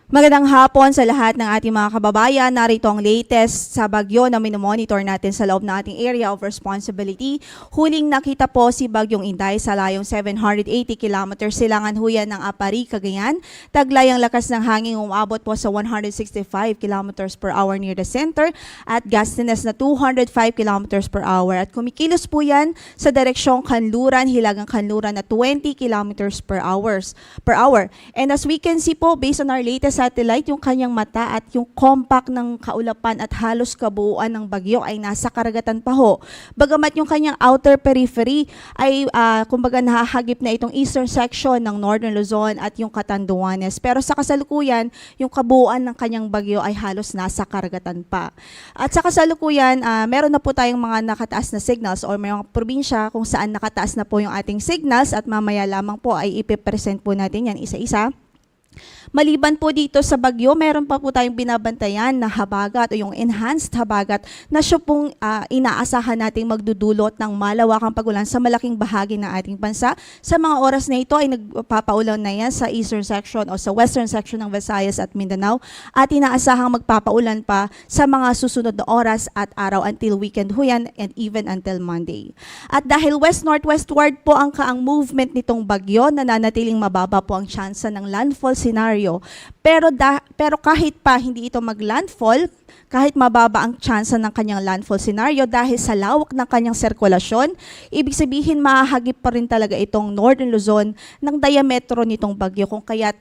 Magandang hapon sa lahat ng ating mga kababayan. Narito ang latest sa bagyo na minomonitor natin sa loob ng ating area of responsibility. Huling nakita po si Bagyong Inday sa layong 780 km silangan huyan ng Apari, Cagayan. Taglay ang lakas ng hangin umabot po sa 165 km per hour near the center at gustiness na 205 km per hour. At kumikilos po yan sa direksyong Kanluran, Hilagang Kanluran na 20 km per hour. And as we can see po, based on our latest satellite, yung kanyang mata at yung compact ng kaulapan at halos kabuuan ng bagyo ay nasa karagatan pa ho. Bagamat yung kanyang outer periphery ay kumbaga nahahagip na itong eastern section ng Northern Luzon at yung Catanduanes. Pero sa kasalukuyan, yung kabuuan ng kanyang bagyo ay halos nasa karagatan pa. At sa kasalukuyan, meron na po tayong mga nakataas na signals o may mga probinsya kung saan nakataas na po yung ating signals at mamaya lamang po ay ipipresent po natin yan isa-isa. Maliban po dito sa bagyo, meron pa po tayong binabantayan na habagat o yung enhanced habagat na siya pong inaasahan nating magdudulot ng malawakang pagulan sa malaking bahagi ng ating bansa. Sa mga oras na ito ay nagpapaulan na yan sa eastern section o sa western section ng Visayas at Mindanao at inaasahang magpapaulan pa sa mga susunod na oras at araw until weekend huyan and even until Monday. At dahil west-northwestward po ang movement nitong bagyo, nananatiling mababa po ang tsansa ng landfall scenario. Pero kahit pa hindi ito maglandfall, kahit mababa ang tsansa ng kanyang landfall scenario dahil sa lawak ng kanyang sirkulasyon, ibig sabihin mahahagip pa rin talaga itong Northern Luzon ng diametro nitong bagyo kung kaya't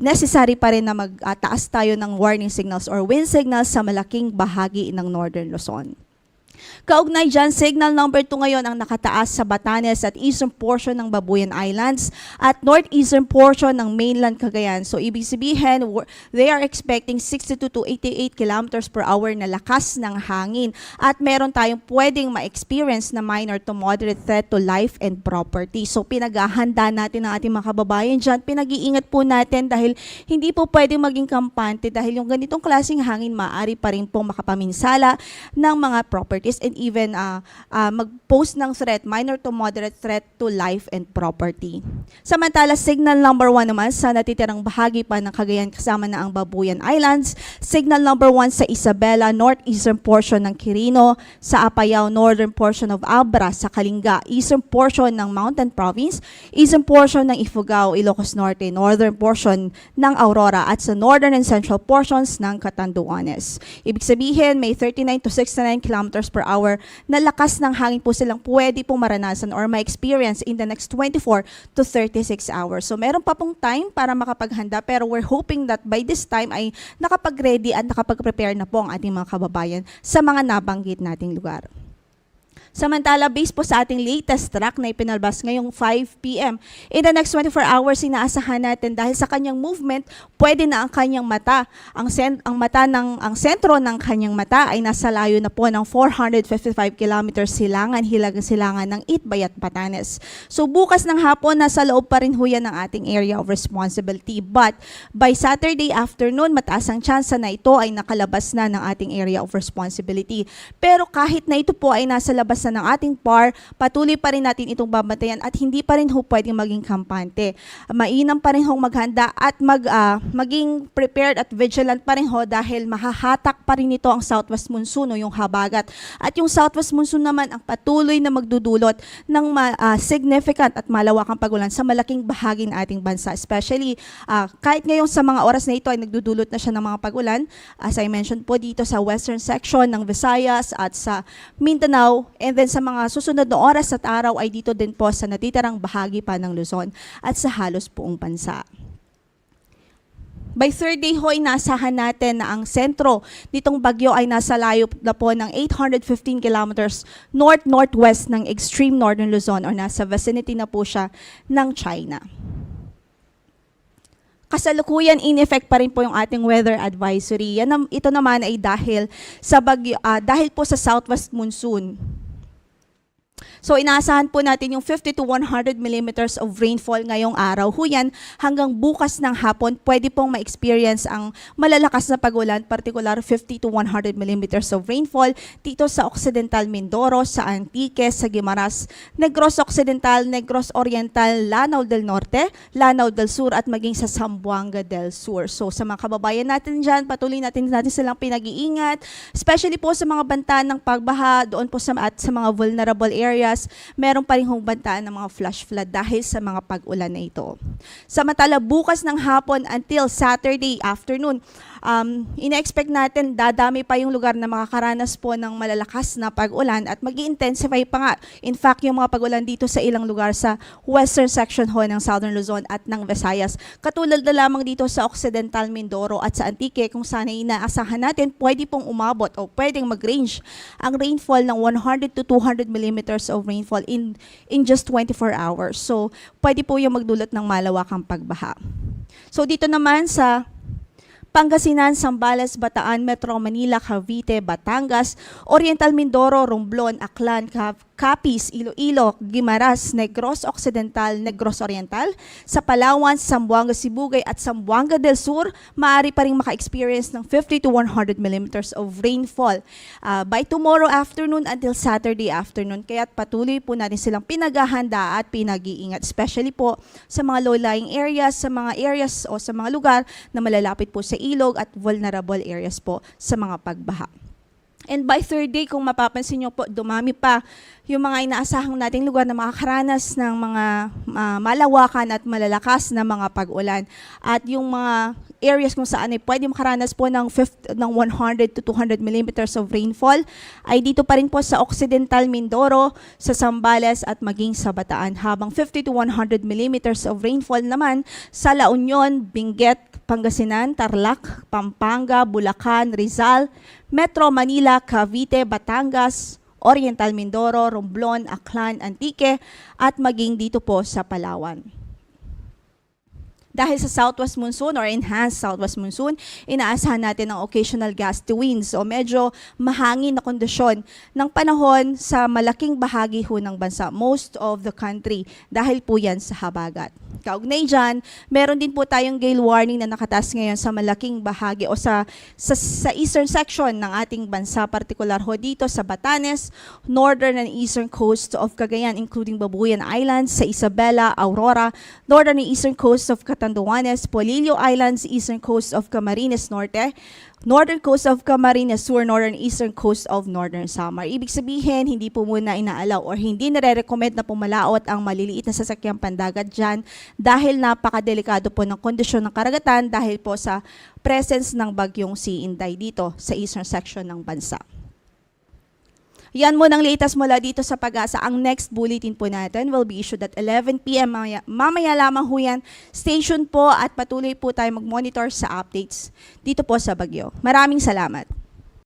necessary pa rin na magtaas tayo ng warning signals or wind signals sa malaking bahagi ng Northern Luzon. Kaugnay dyan, signal number 2 ngayon ang nakataas sa Batanes at eastern portion ng Babuyan Islands at northeastern portion ng mainland Cagayan. So ibig sabihin, they are expecting 62 to 88 kilometers per hour na lakas ng hangin at meron tayong pwedeng ma-experience na minor to moderate threat to life and property. So pinaghahanda natin ang ating mga kababayan dyan. Pinag-iingat po natin dahil hindi po pwedeng maging kampante dahil yung ganitong klaseng hangin maaari pa rin pong makapaminsala ng mga properties and even mag-pose ng threat, minor to moderate threat to life and property. Samantala, signal number 1 naman sa natitirang bahagi pa ng Cagayan kasama na ang Babuyan Islands. Signal number 1 sa Isabela, northeastern portion ng Quirino, sa Apayao, northern portion of Abra, sa Kalinga, eastern portion ng Mountain Province, eastern portion ng Ifugao, Ilocos Norte, northern portion ng Aurora, at sa northern and central portions ng Catanduanes. Ibig sabihin, may 39 to 69 kilometers per hour na lakas ng hangin po silang pwede pong maranasan or ma-experience in the next 24 to 36 hours. So meron pa pong time para makapaghanda pero we're hoping that by this time ay nakapag-ready at nakapag-prepare na po ang ating mga kababayan sa mga nabanggit nating lugar. Samantala, based po sa ating latest track na ipinalabas ngayong 5 p.m. In the next 24 hours, inaasahan natin dahil sa kanyang movement, pwede na ang kanyang mata. Ang sentro ng kanyang mata ay nasa layo na po ng 455 kilometers silangan, hilagang silangan ng Itbay at Batanes. So bukas ng hapon, nasa loob pa rin huyan ng ating area of responsibility. But by Saturday afternoon, mataas ang tsansa na ito ay nakalabas na ng ating area of responsibility. Pero kahit na ito po ay nasa labas ng ating PAR, patuloy pa rin natin itong babantayan at hindi pa rin ho pwedeng maging kampante. Mainam pa rin hong maghanda at maging prepared at vigilant pa rin ho dahil mahahatak pa rin ito ang southwest monsoon o yung habagat. At yung southwest monsoon naman ang patuloy na magdudulot ng significant at malawakang pagulan sa malaking bahagi ng ating bansa. Especially kahit ngayon sa mga oras na ito ay nagdudulot na siya ng mga pagulan. As I mentioned po dito sa western section ng Visayas at sa Mindanao. And then sa mga susunod na oras at araw ay dito din po sa natitirang bahagi pa ng Luzon at sa halos buong bansa. By Thursday ho, inasahan natin na ang sentro nitong bagyo ay nasa layo na po ng 815 kilometers north-northwest ng extreme northern Luzon or nasa vicinity na po siya ng China. Kasalukuyan, in effect pa rin po yung ating weather advisory. Ito naman ay dahil sa bagyo, dahil po sa southwest monsoon. So inaasahan po natin yung 50 to 100 millimeters of rainfall ngayong araw. Huyan, hanggang bukas ng hapon, pwede pong ma-experience ang malalakas na pag-ulan, particular 50 to 100 millimeters of rainfall dito sa Occidental Mindoro, sa Antique, sa Guimaras, Negros Occidental, Negros Oriental, Lanao del Norte, Lanao del Sur, at maging sa Zamboanga del Sur. So sa mga kababayan natin dyan, patuloy natin silang pinag-iingat, especially po sa mga banta ng pagbaha, doon po sa mga vulnerable areas, meron pa rin bantaan ng mga flash flood dahil sa mga pag-ulan na ito. Samantala, bukas ng hapon until Saturday afternoon, ina-expect natin dadami pa yung lugar na makakaranas po ng malalakas na pag-ulan at mag-i-intensify pa nga. In fact, yung mga pag-ulan dito sa ilang lugar sa western section ho ng Southern Luzon at ng Visayas. Katulad na lamang dito sa Occidental Mindoro at sa Antique, kung saan inaasahan natin pwede pong umabot o pwedeng mag-range ang rainfall ng 100 to 200 millimeters of rainfall in just 24 hours. So, pwede po yung magdulot ng malawakang pagbaha. So, dito naman sa Pangasinan, Zambales, Bataan, Metro Manila, Cavite, Batangas, Oriental Mindoro, Romblon, Aklan, Capiz, Iloilo, Guimaras, Negros Occidental, Negros Oriental, sa Palawan, Zamboanga, Sibugay at Zamboanga del Sur, maaari pa rin maka-experience ng 50 to 100 millimeters of rainfall by tomorrow afternoon until Saturday afternoon. Kaya't patuloy po natin silang pinaghahanda at pinag-iingat, especially po sa mga low-lying areas, sa mga areas o sa mga lugar na malalapit po sa ilog at vulnerable areas po sa mga pagbaha. And by third day, kung mapapansin nyo po, dumami pa yung mga inaasahang nating lugar na makakaranas ng mga malawakan at malalakas na mga pag-ulan. At yung mga areas kung saan ay pwede makaranas po ng 100 to 200 millimeters of rainfall ay dito pa rin po sa Occidental Mindoro, sa Zambales at maging sa Bataan. Habang 50 to 100 millimeters of rainfall naman sa La Union, Benguet, Pangasinan, Tarlac, Pampanga, Bulacan, Rizal, Metro Manila, Cavite, Batangas, Oriental Mindoro, Romblon, Aklan, Antique, at maging dito po sa Palawan. Dahil sa southwest monsoon or enhanced southwest monsoon, inaasahan natin ang occasional gusty winds o medyo mahangin na kondisyon ng panahon sa malaking bahagi ho ng bansa, most of the country, dahil po yan sa habagat. Kaugnay dyan, meron din po tayong gale warning na nakataas ngayon sa malaking bahagi o sa eastern section ng ating bansa, partikular ho dito sa Batanes, northern and eastern coast of Cagayan, including Babuyan Islands, sa Isabela, Aurora, northern and eastern coast of Catanduanes, Polillo Islands, eastern coast of Camarines Norte, northern coast of Camarines Sur, northern eastern coast of Northern Samar. Ibig sabihin, hindi po muna inaalaw or hindi nare-recommend na pumalaot ang maliliit na sasakyang pandagat dyan dahil napakadelikado po ng kondisyon ng karagatan dahil po sa presence ng bagyong Si Inday dito sa eastern section ng bansa. Yan muna ang latest mula dito sa Pag-asa. Ang next bulletin po natin will be issued at 11 p.m. Mamaya lamang ho yan. Stay tuned po at patuloy po tayo mag-monitor sa updates dito po sa Bagyo. Maraming salamat.